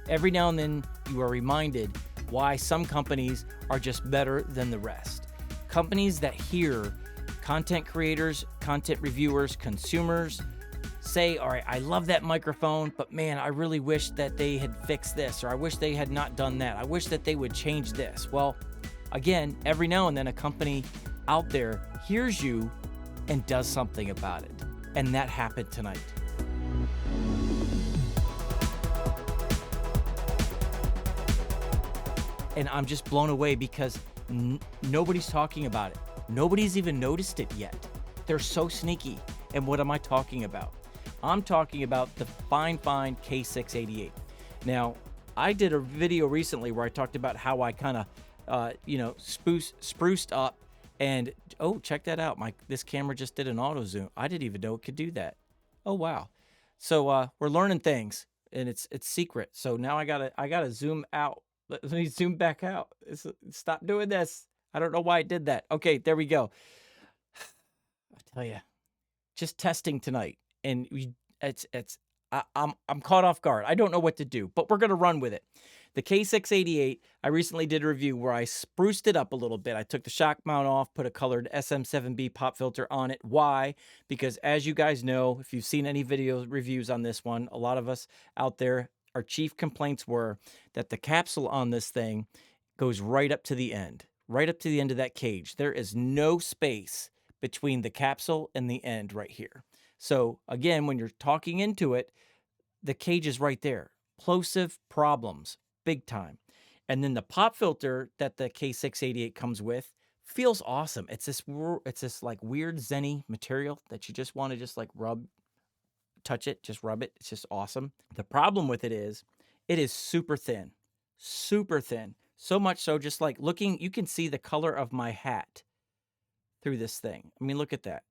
Every now and then you are reminded why some companies are just better than the rest. Companies that hear content creators, content reviewers, consumers say, all right, I love that microphone, but man, I really wish that they had fixed this, or I wish they had not done that. I wish that they would change this. Well, again, every now and then a company out there hears you and does something about it. And that happened tonight. And I'm just blown away because nobody's talking about it. Nobody's even noticed it yet. They're so sneaky. And what am I talking about? I'm talking about the fifine K688. Now, I did a video recently where I talked about how I kind of, spruced up. And oh, check that out! This camera just did an auto zoom. I didn't even know it could do that. Oh wow! So we're learning things, and it's secret. So now I gotta zoom out. Let me zoom back out. Stop doing this. I don't know why I did that. Okay, there we go. I tell you, just testing tonight, and I'm caught off guard. I don't know what to do, but we're gonna run with it. The K688, I recently did a review where I spruced it up a little bit. I took the shock mount off, put a colored SM7B pop filter on it. Why? Because as you guys know, if you've seen any video reviews on this one, a lot of us out there, our chief complaints were that the capsule on this thing goes right up to the end of that cage. There is no space between the capsule and the end right here. So again, when you're talking into it, the cage is right there. Plosive problems, big time. And then the pop filter that the K688 comes with feels awesome. It's this like weird zenny material that you just want to just like touch it, just rub it. It's just awesome. The problem with it is super thin. So much so, just like looking, you can see the color of my hat through this thing. I mean, look at that.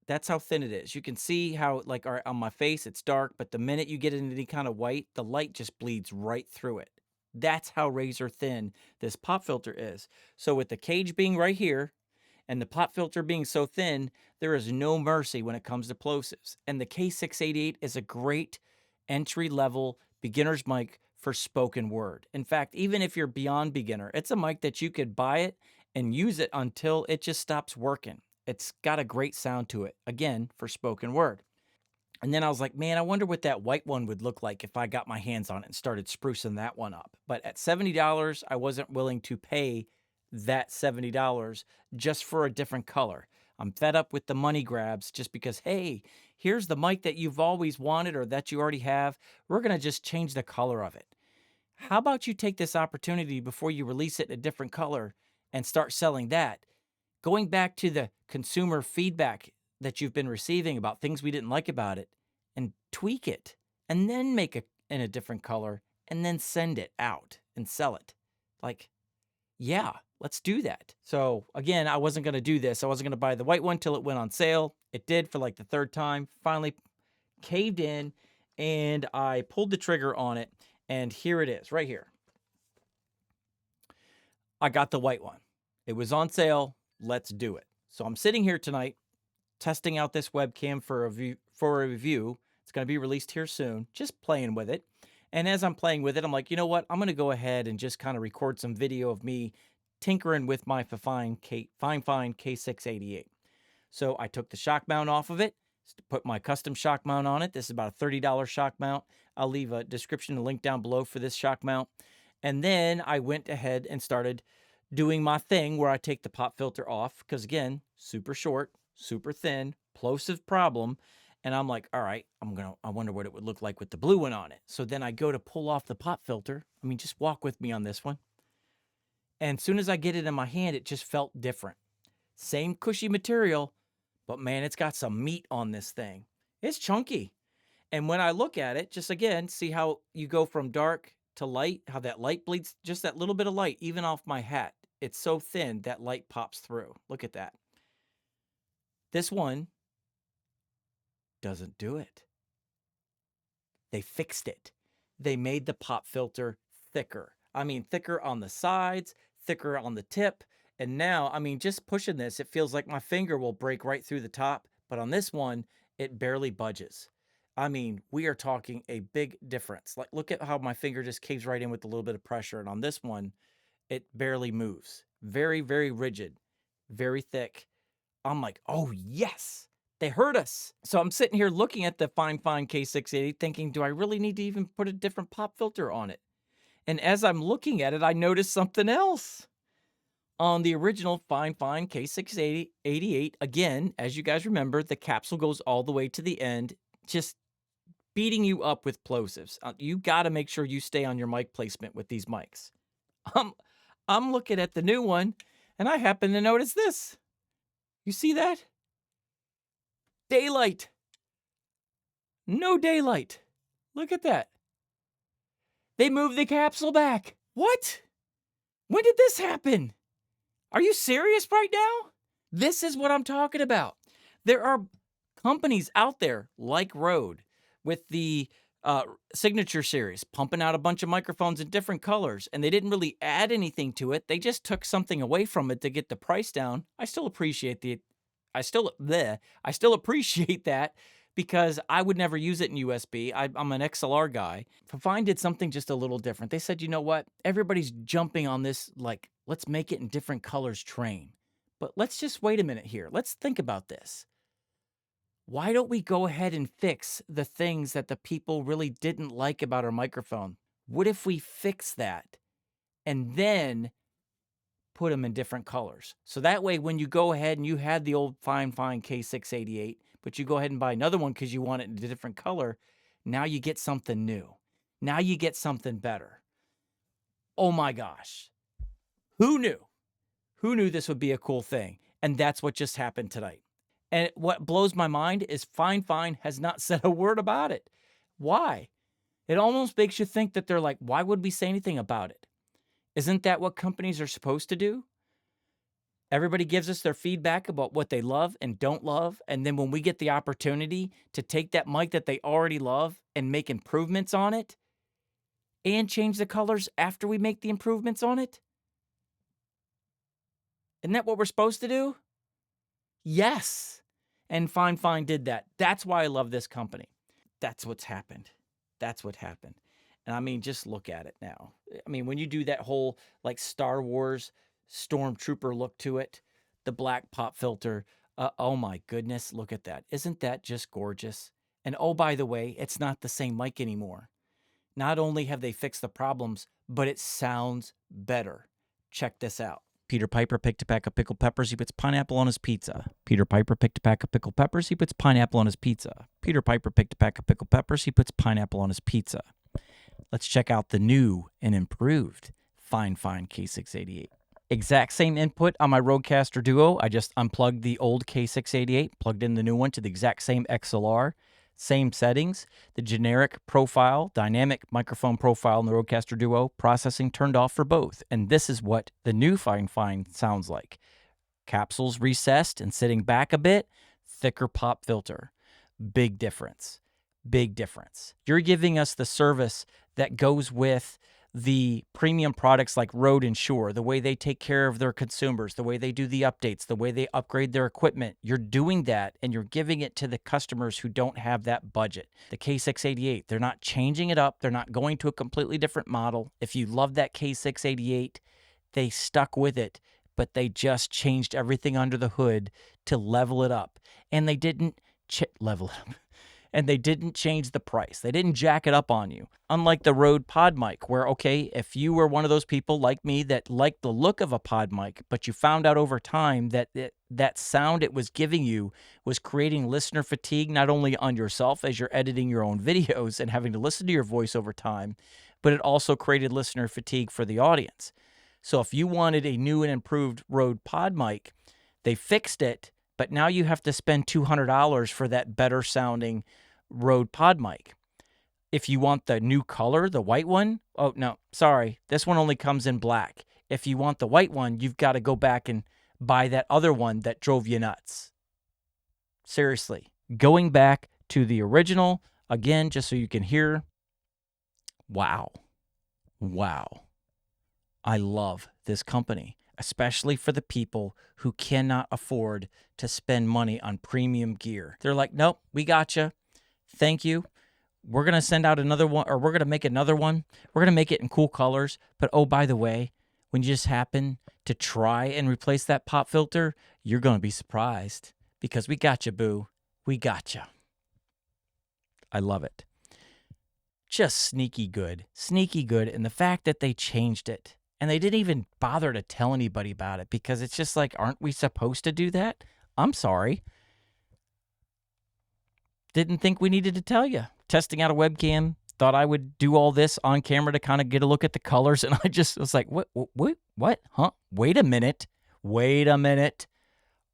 That's how thin it is. You can see how, like, on my face, it's dark, but the minute you get into any kind of white, the light just bleeds right through it. That's how razor thin this pop filter is. So with the cage being right here and the pop filter being so thin, there is no mercy when it comes to plosives. And the K688 is a great entry-level beginner's mic for spoken word. In fact, even if you're beyond beginner, it's a mic that you could buy it and use it until it just stops working. It's got a great sound to it, again, for spoken word. And then I was like, man, I wonder what that white one would look like if I got my hands on it and started sprucing that one up. But at $70, I wasn't willing to pay that $70 just for a different color. I'm fed up with the money grabs just because, hey, here's the mic that you've always wanted or that you already have. We're going to just change the color of it. How about you take this opportunity before you release it in a different color and start selling that? Going back to the consumer feedback that you've been receiving about things we didn't like about it, and tweak it, and then make it in a different color, and then send it out and sell it. Like, yeah, let's do that. So again, I wasn't going to do this. I wasn't going to buy the white one till it went on sale. It did for like the third time. Finally caved in, and I pulled the trigger on it, and here it is, right here. I got the white one. It was on sale. Let's do it. So I'm sitting here tonight testing out this webcam for a review. It's going to be released here soon, just playing with it. And as I'm playing with it, I'm like, you know what? I'm going to go ahead and just kind of record some video of me tinkering with my fifine K688. So I took the shock mount off of it, put my custom shock mount on it. This is about a $30 shock mount. I'll leave a description and link down below for this shock mount. And then I went ahead and started doing my thing where I take the pop filter off because, again, super short, super thin, plosive problem. And I'm like, all right, I wonder what it would look like with the blue one on it. So then I go to pull off the pop filter. I mean, just walk with me on this one. And as soon as I get it in my hand, it just felt different. Same cushy material, but man, it's got some meat on this thing. It's chunky. And when I look at it, just again, see how you go from dark to light, how that light bleeds, just that little bit of light, even off my hat. It's so thin that light pops through. Look at that. This one doesn't do it. They fixed it. They made the pop filter thicker. I mean, thicker on the sides, thicker on the tip. And now, I mean, just pushing this, it feels like my finger will break right through the top. But on this one, it barely budges. I mean, we are talking a big difference. Like, look at how my finger just caves right in with a little bit of pressure. And on this one, it barely moves. Very, very rigid, very thick. I'm like, oh, yes, they heard us. So I'm sitting here looking at the fine K688 thinking, do I really need to even put a different pop filter on it? And as I'm looking at it, I noticed something else. On the original fine K688, again, as you guys remember, the capsule goes all the way to the end, just beating you up with plosives. You got to make sure you stay on your mic placement with these mics. I'm looking at the new one, and I happen to notice this. You see that? Daylight. No daylight. Look at that. They moved the capsule back. What? When did this happen? Are you serious right now? This is what I'm talking about. There are companies out there like Rode with the Signature series pumping out a bunch of microphones in different colors, and they didn't really add anything to it. They just took something away from it to get the price down. I still appreciate I still appreciate that because I would never use it in USB. I'm an XLR guy. Fifine did something just a little different. They said, you know what? Everybody's jumping on this, like, let's make it in different colors train. But let's just wait a minute here. Let's think about this. Why don't we go ahead and fix the things that the people really didn't like about our microphone? What if we fix that and then put them in different colors? So that way, when you go ahead and you had the old fine K688, but you go ahead and buy another one because you want it in a different color, now you get something new. Now you get something better. Oh my gosh. Who knew? Who knew this would be a cool thing? And that's what just happened tonight. And what blows my mind is Fine has not said a word about it. Why? It almost makes you think that they're like, why would we say anything about it? Isn't that what companies are supposed to do? Everybody gives us their feedback about what they love and don't love. And then when we get the opportunity to take that mic that they already love and make improvements on it and change the colors after we make the improvements on it, isn't that what we're supposed to do? Yes. And Fine did that. That's why I love this company. That's what's happened. That's what happened. And I mean, just look at it now. I mean, when you do that whole like Star Wars Stormtrooper look to it, the black pop filter, oh my goodness, look at that. Isn't that just gorgeous? And oh, by the way, it's not the same mic anymore. Not only have they fixed the problems, but it sounds better. Check this out. Peter Piper picked a pack of pickled peppers. He puts pineapple on his pizza. Peter Piper picked a pack of pickled peppers. He puts pineapple on his pizza. Peter Piper picked a pack of pickled peppers. He puts pineapple on his pizza. Let's check out the new and improved Fine K688. Exact same input on my Rodecaster Duo. I just unplugged the old K688, plugged in the new one to the exact same XLR. Same settings, the generic profile, dynamic microphone profile in the Rodecaster Duo, processing turned off for both. And this is what the new Fine sounds like. Capsules recessed and sitting back a bit, thicker pop filter. Big difference. Big difference. You're giving us the service that goes with the premium products like Rode and Shure, the way they take care of their consumers, the way they do the updates, the way they upgrade their equipment. You're doing that and you're giving it to the customers who don't have that budget. The K688, they're not changing it up. They're not going to a completely different model. If you love that K688, they stuck with it, but they just changed everything under the hood to level it up. And they didn't level it up. And they didn't change the price. They didn't jack it up on you. Unlike the Rode pod mic, where, okay, if you were one of those people like me that liked the look of a pod mic, but you found out over time that that sound it was giving you was creating listener fatigue, not only on yourself as you're editing your own videos and having to listen to your voice over time, but it also created listener fatigue for the audience. So if you wanted a new and improved Rode pod mic, they fixed it, but now you have to spend $200 for that better sounding Rode pod mic. If you want the new color, the white one, oh no, sorry, this one only comes in black. If you want the white one, you've got to go back and buy that other one that drove you nuts. Seriously, going back to the original, again, just so you can hear, wow. I love this company, especially for the people who cannot afford to spend money on premium gear. They're like, nope, we got you. thank you. We're going to send out another one, or we're going to make another one. We're going to make it in cool colors. But oh, by the way, when you just happen to try and replace that pop filter, you're going to be surprised because we got you, boo. We got you. I love it. Just sneaky good. Sneaky good. And the fact that they changed it and they didn't even bother to tell anybody about it because it's just like, aren't we supposed to do that? I'm sorry. Didn't think we needed to tell you. Testing out a webcam, thought I would do all this on camera to kind of get a look at the colors, and I just was like, what, huh? Wait a minute.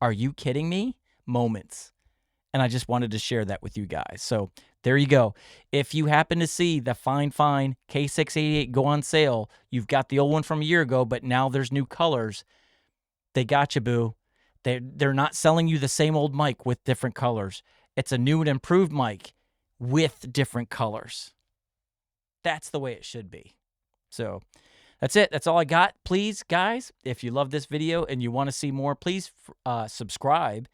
Are you kidding me? Moments. And I just wanted to share that with you guys. So there you go. If you happen to see the fine K688 go on sale, you've got the old one from a year ago, but now there's new colors. They got you, boo. They're not selling you the same old mic with different colors. It's a new and improved mic with different colors. That's the way it should be. So that's it. That's all I got. Please, guys, if you love this video and you want to see more, please subscribe.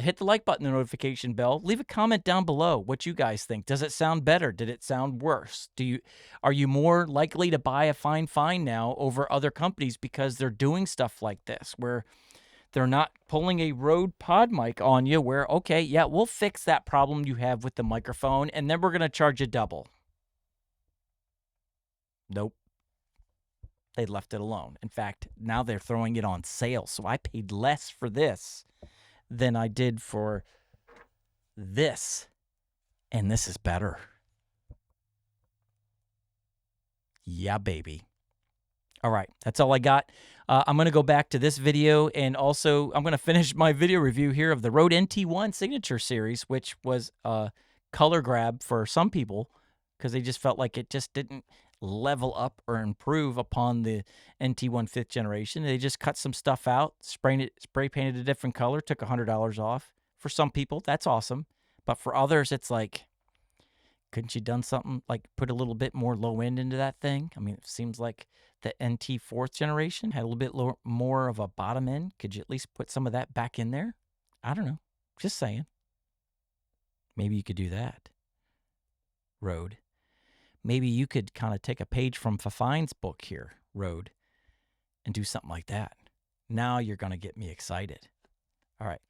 Hit the like button, the notification bell. Leave a comment down below what you guys think. Does it sound better? Did it sound worse? Are you more likely to buy a fine now over other companies because they're doing stuff like this where they're not pulling a Rode pod mic on you where, okay, yeah, we'll fix that problem you have with the microphone, and then we're going to charge you double. Nope. They left it alone. In fact, now they're throwing it on sale, so I paid less for this than I did for this, and this is better. Yeah, baby. All right, that's all I got. I'm going to go back to this video, and also I'm going to finish my video review here of the Rode NT1 Signature Series, which was a color grab for some people because they just felt like it just didn't level up or improve upon the NT1 5th generation. They just cut some stuff out, spray painted a different color, took $100 off. For some people, that's awesome. But for others, it's like, couldn't you done something like put a little bit more low end into that thing? I mean, it seems like the NT 4th generation had a little bit more of a bottom end. Could you at least put some of that back in there? I don't know. Just saying. Maybe you could do that. Rode. Maybe you could kind of take a page from Fifine's book here, Rode, and do something like that. Now you're going to get me excited. All right.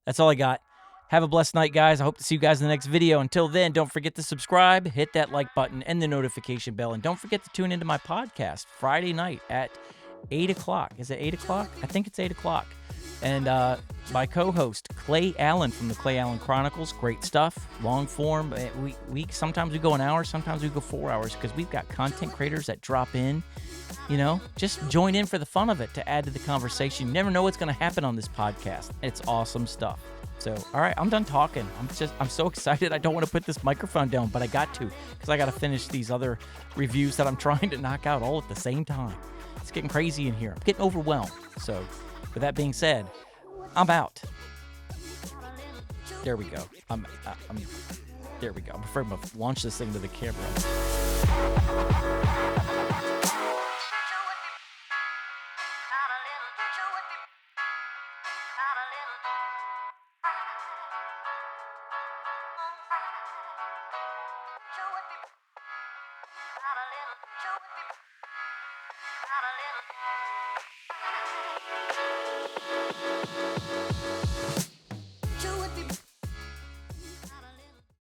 That's all I got. Have a blessed night, guys. I hope to see you guys in the next video. Until then, don't forget to subscribe, hit that like button, and the notification bell. And don't forget to tune into my podcast Friday night at 8 o'clock. Is it 8 o'clock? I think it's 8 o'clock. And my co-host, Clay Allen from the Clay Allen Chronicles. Great stuff. Long form. Sometimes we go an hour, sometimes we go 4 hours because we've got content creators that drop in. You know, just join in for the fun of it to add to the conversation. You never know what's going to happen on this podcast. It's awesome stuff. So, all right, I'm done talking. I'm so excited. I don't want to put this microphone down, but I got to because I got to finish these other reviews that I'm trying to knock out all at the same time. It's getting crazy in here. I'm getting overwhelmed. So, with that being said, I'm out. There we go. There we go. I'm afraid I'm going to launch this thing to the camera.